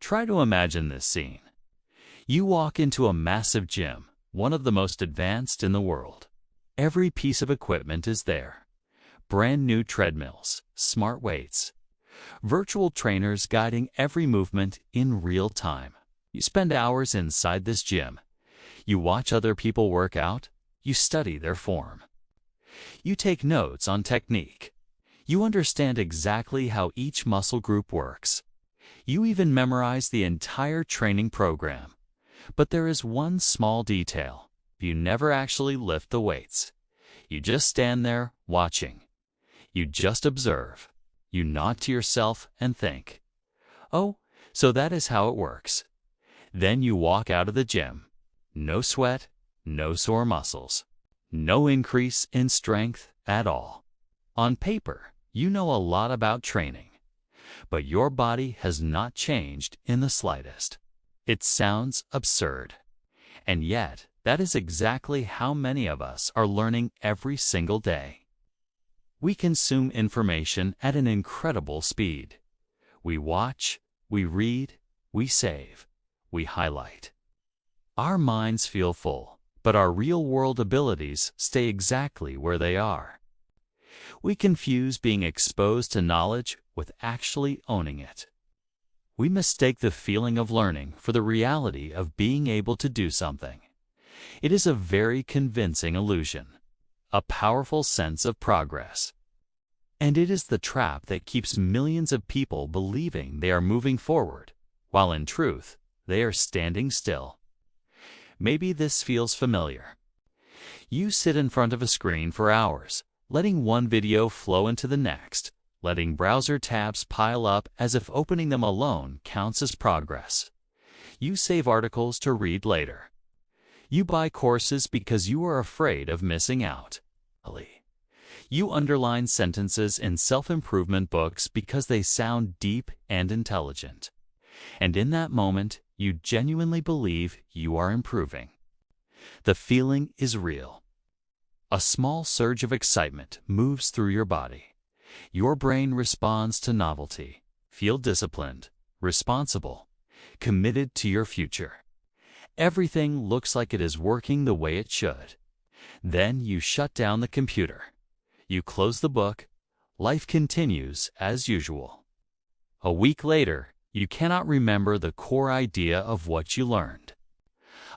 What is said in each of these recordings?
Try to imagine this scene. You walk into a massive gym, one of the most advanced in the world. Every piece of equipment is there. Brand new treadmills, smart weights, virtual trainers guiding every movement in real time. You spend hours inside this gym. You watch other people work out. You study their form. You take notes on technique. You understand exactly how each muscle group works. You even memorize the entire training program. But there is one small detail. You never actually lift the weights. You just stand there watching. You just observe. You nod to yourself and think, "Oh, so that is how it works." Then you walk out of the gym. No sweat, no sore muscles, no increase in strength at all. On paper, you know a lot about training, but your body has not changed in the slightest. It sounds absurd, and yet that is exactly how many of us are learning every single day. We consume information at an incredible speed. We watch, we read, we save, we highlight. Our minds feel full, but our real-world abilities stay exactly where they are. We confuse being exposed to knowledge with actually owning it. We mistake the feeling of learning for the reality of being able to do something. It is a very convincing illusion, a powerful sense of progress. And it is the trap that keeps millions of people believing they are moving forward, while in truth, they are standing still. Maybe this feels familiar. You sit in front of a screen for hours, letting one video flow into the next, letting browser tabs pile up as if opening them alone counts as progress. You save articles to read later. You buy courses because you are afraid of missing out. You underline sentences in self-improvement books because they sound deep and intelligent. And in that moment, you genuinely believe you are improving. The feeling is real. A small surge of excitement moves through your body. Your brain responds to novelty. Feel disciplined, responsible, committed to your future. Everything looks like it is working the way it should. Then you shut down the computer. You close the book. Life continues as usual. A week later, you cannot remember the core idea of what you learned.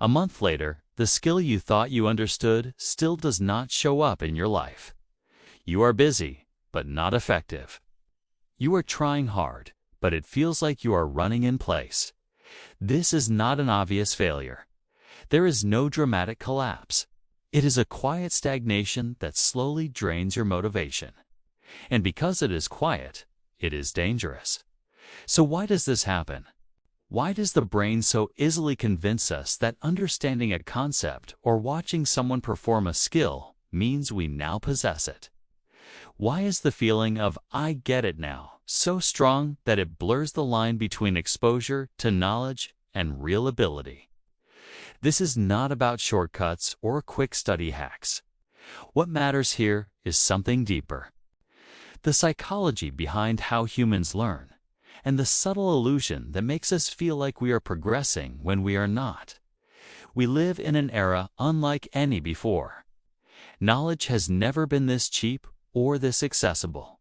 A month later, the skill you thought you understood still does not show up in your life. You are busy, but not effective. You are trying hard, but it feels like you are running in place. This is not an obvious failure. There is no dramatic collapse. It is a quiet stagnation that slowly drains your motivation. And because it is quiet, it is dangerous. So why does this happen? Why does the brain so easily convince us that understanding a concept or watching someone perform a skill means we now possess it? Why is the feeling of "I get it now" so strong that it blurs the line between exposure to knowledge and real ability? This is not about shortcuts or quick study hacks. What matters here is something deeper. The psychology behind how humans learn, and the subtle illusion that makes us feel like we are progressing when we are not. We live in an era unlike any before. Knowledge has never been this cheap or this accessible.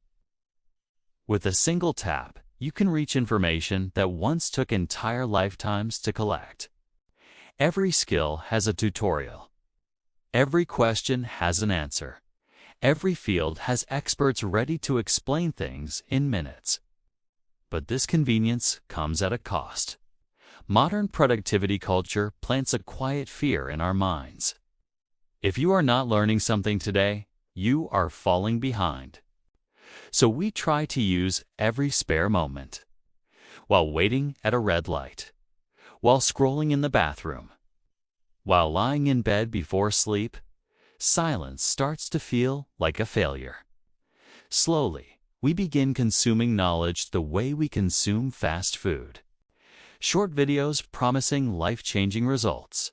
With a single tap, you can reach information that once took entire lifetimes to collect. Every skill has a tutorial. Every question has an answer. Every field has experts ready to explain things in minutes. But this convenience comes at a cost. Modern productivity culture plants a quiet fear in our minds. If you are not learning something today, you are falling behind. So we try to use every spare moment. While waiting at a red light, while scrolling in the bathroom, while lying in bed before sleep, silence starts to feel like a failure. Slowly, we begin consuming knowledge the way we consume fast food. Short videos promising life-changing results.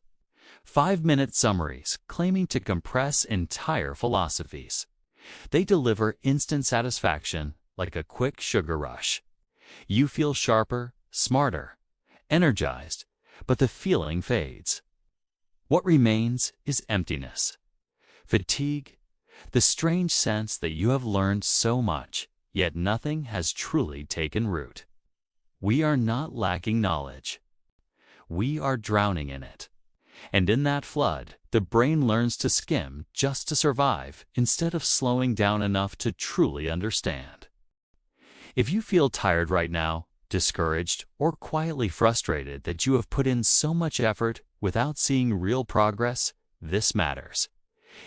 5-minute summaries claiming to compress entire philosophies. They deliver instant satisfaction like a quick sugar rush. You feel sharper, smarter, energized, but the feeling fades. What remains is emptiness, fatigue, the strange sense that you have learned so much, yet nothing has truly taken root. We are not lacking knowledge. We are drowning in it. And in that flood, the brain learns to skim just to survive instead of slowing down enough to truly understand. If you feel tired right now, discouraged, or quietly frustrated that you have put in so much effort without seeing real progress, this matters.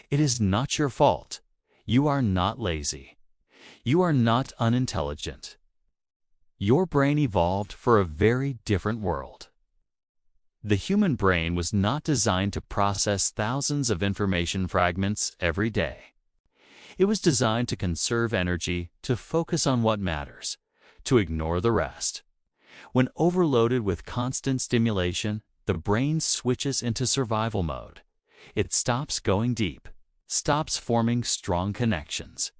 It is not your fault. You are not lazy. You are not unintelligent. Your brain evolved for a very different world. The human brain was not designed to process thousands of information fragments every day. It was designed to conserve energy, to focus on what matters, to ignore the rest. When overloaded with constant stimulation, the brain switches into survival mode. It stops going deep, stops forming strong connections.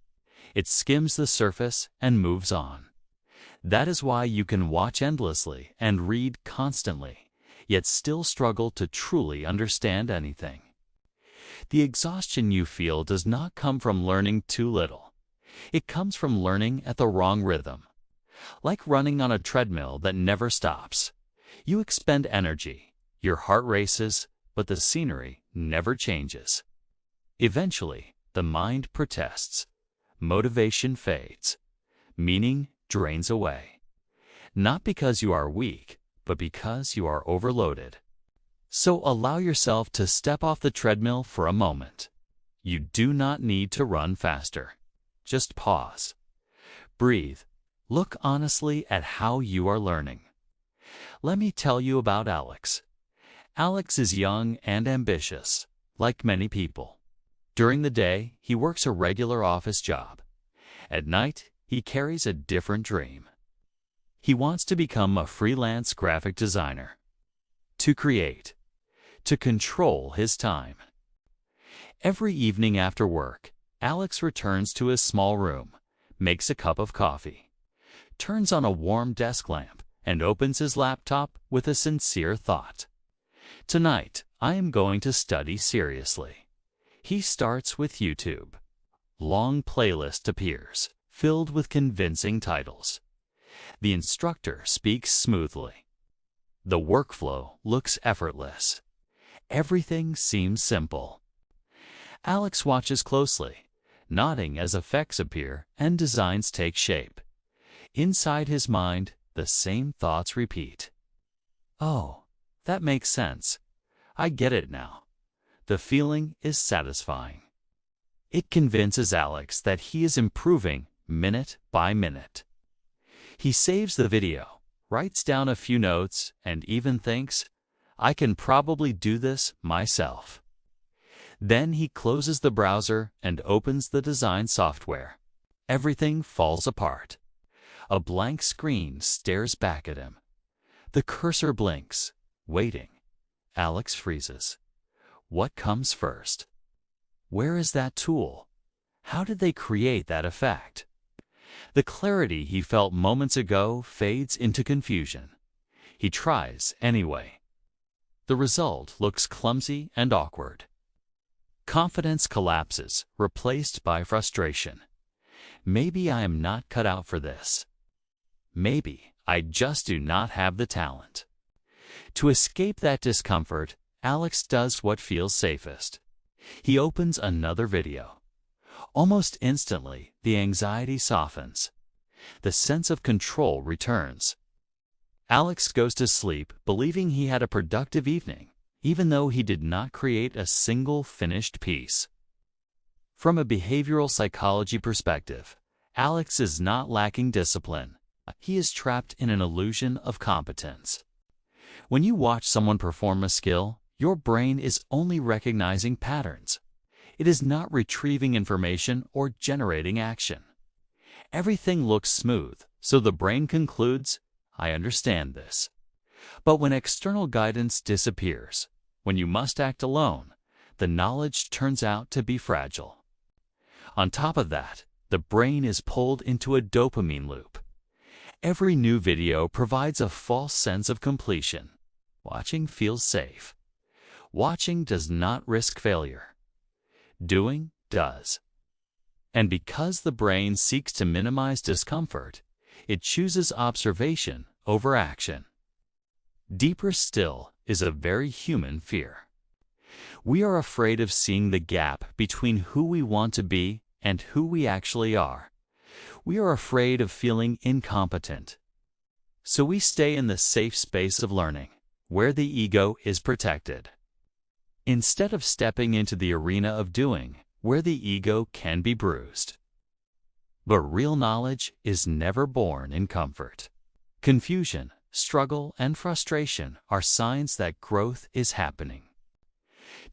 It skims the surface and moves on. That is why you can watch endlessly and read constantly, yet still struggle to truly understand anything. The exhaustion you feel does not come from learning too little. It comes from learning at the wrong rhythm. Like running on a treadmill that never stops. You expend energy, your heart races, but the scenery never changes. Eventually, the mind protests. Motivation fades. Meaning drains away. Not because you are weak, but because you are overloaded. So allow yourself to step off the treadmill for a moment. You do not need to run faster. Just pause. Breathe. Look honestly at how you are learning. Let me tell you about Alex. Alex is young and ambitious, like many people. During the day, he works a regular office job. At night, he carries a different dream. He wants to become a freelance graphic designer. To create. To control his time. Every evening after work, Alex returns to his small room, makes a cup of coffee, turns on a warm desk lamp, and opens his laptop with a sincere thought. Tonight, I am going to study seriously. He starts with YouTube. Long playlist appears, filled with convincing titles. The instructor speaks smoothly. The workflow looks effortless. Everything seems simple. Alex watches closely, nodding as effects appear and designs take shape. Inside his mind, the same thoughts repeat. Oh, that makes sense. I get it now. The feeling is satisfying. It convinces Alex that he is improving minute by minute. He saves the video, writes down a few notes, and even thinks, I can probably do this myself. Then he closes the browser and opens the design software. Everything falls apart. A blank screen stares back at him. The cursor blinks, waiting. Alex freezes. What comes first? Where is that tool? How did they create that effect? The clarity he felt moments ago fades into confusion. He tries anyway. The result looks clumsy and awkward. Confidence collapses, replaced by frustration. Maybe I am not cut out for this. Maybe I just do not have the talent. To escape that discomfort, Alex does what feels safest. He opens another video. Almost instantly, the anxiety softens. The sense of control returns. Alex goes to sleep believing he had a productive evening, even though he did not create a single finished piece. From a behavioral psychology perspective, Alex is not lacking discipline. He is trapped in an illusion of competence. When you watch someone perform a skill, your brain is only recognizing patterns. It is not retrieving information or generating action. Everything looks smooth, so the brain concludes, I understand this. But when external guidance disappears, when you must act alone, the knowledge turns out to be fragile. On top of that, the brain is pulled into a dopamine loop. Every new video provides a false sense of completion. Watching feels safe. Watching does not risk failure. Doing does. And because the brain seeks to minimize discomfort, it chooses observation over action. Deeper still is a very human fear. We are afraid of seeing the gap between who we want to be and who we actually are. We are afraid of feeling incompetent. So we stay in the safe space of learning, where the ego is protected, instead of stepping into the arena of doing, where the ego can be bruised. But real knowledge is never born in comfort. Confusion, struggle, and frustration are signs that growth is happening.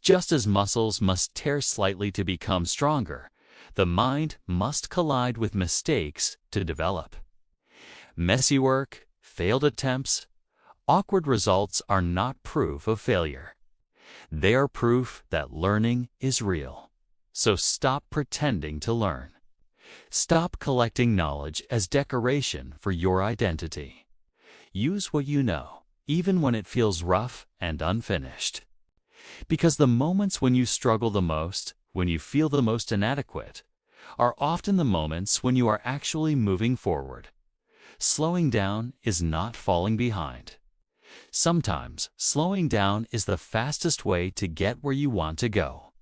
Just as muscles must tear slightly to become stronger, the mind must collide with mistakes to develop. Messy work, failed attempts, awkward results are not proof of failure. They are proof that learning is real. So stop pretending to learn. Stop collecting knowledge as decoration for your identity. Use what you know, even when it feels rough and unfinished. Because the moments when you struggle the most, when you feel the most inadequate, are often the moments when you are actually moving forward. Slowing down is not falling behind. Sometimes slowing down is the fastest way to get where you want to go.